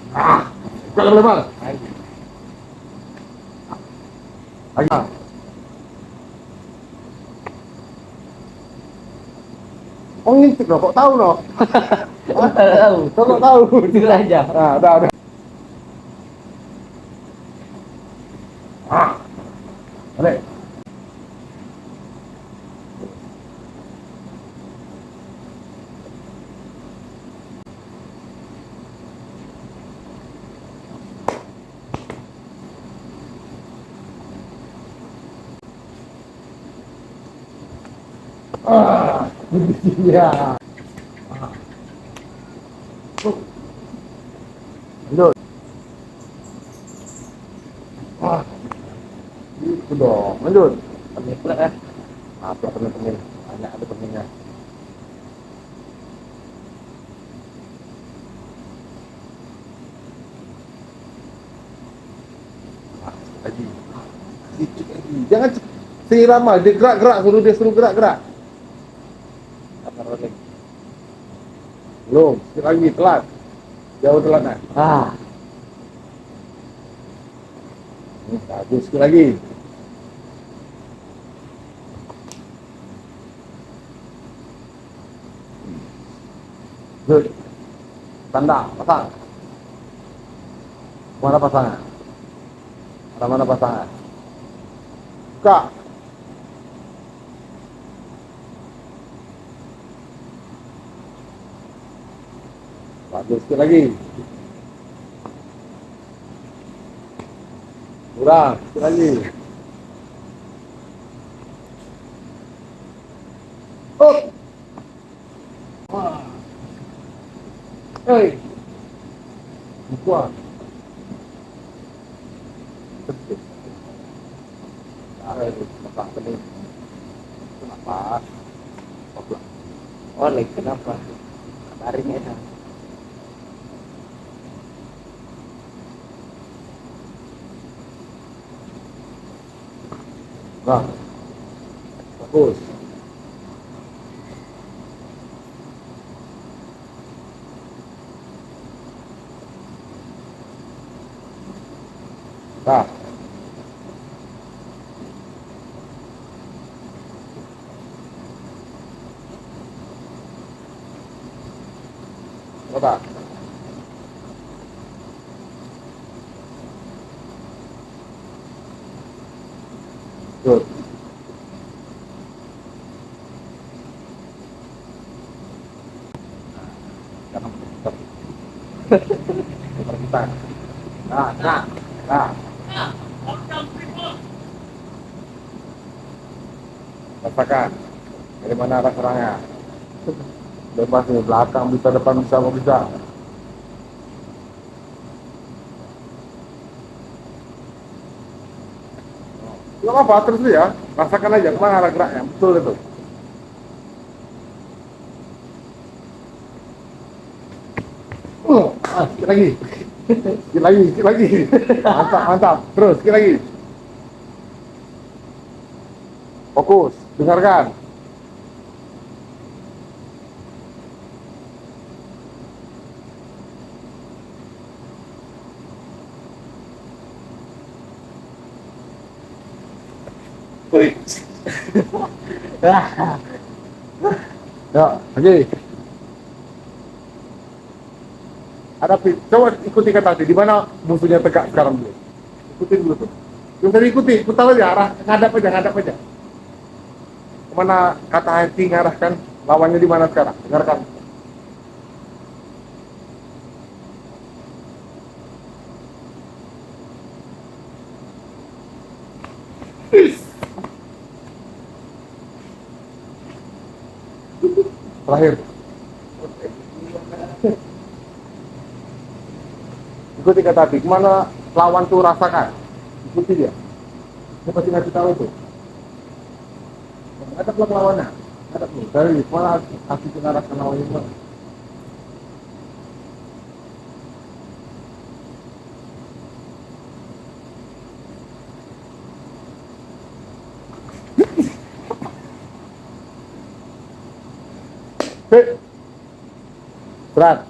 Ah, jangan lebar. Lagi. Oh ngintip loh, kok tahu loh? Tahu. Kok tahu? Jujur aja. Nah, udah. Ah, balik. Ah, iya. Lanjut. Ah, itu dong. Lanjut. Penik lah. Apa pening-pening? Banyak ada peningnya. Lagi. Sedikit lagi. Jangan seirama. Dia gerak-gerak. Suruh gerak-gerak. Apa rolling? Belum. Sedikit lagi. Telat. Jauh telatnya. Bagus. Sedikit lagi. Good. Tanda. Pasang. Mana pasangnya? Mana pasangnya? Buka. Bagus. Sedikit lagi. Kurang. Sedikit lagi. Oh. Wah. Hei. Buka. Bapak pening. Kenapa? Oleh kenapa? Kabarin ya. Nah, bagus. Nah, coba. Good. Jangan putar. Putar kita. Nah. Rasakan. Dari mana arah serangnya? Bebas nih, belakang bisa, depan bisa, mau bisa. Gak apa-apa, terus ya. Rasakan aja, kemana arah geraknya. Betul itu. Sekali lagi. Sekali lagi. Mantap. Terus, sekali lagi. Fokus, dengarkan. Wih. Ya, lagi. Coba ikuti kata tadi. Di mana musuhnya tegak sekarang dulu? Ikutin dulu tuh. Yang tadi ikuti, putar aja arah, ngadap aja. Kemana kata hati ngarahkan? Lawannya di mana sekarang? Dengarkan. Terakhir. Ikuti kata hati. Kemana lawan tuh rasakan? Ikuti dia. Dia pasti ngasih tahu tuh. Ada pelak lawannya. Ada tuh. Dari mana hati mengarahkan lawannya mana? Hei. Berat.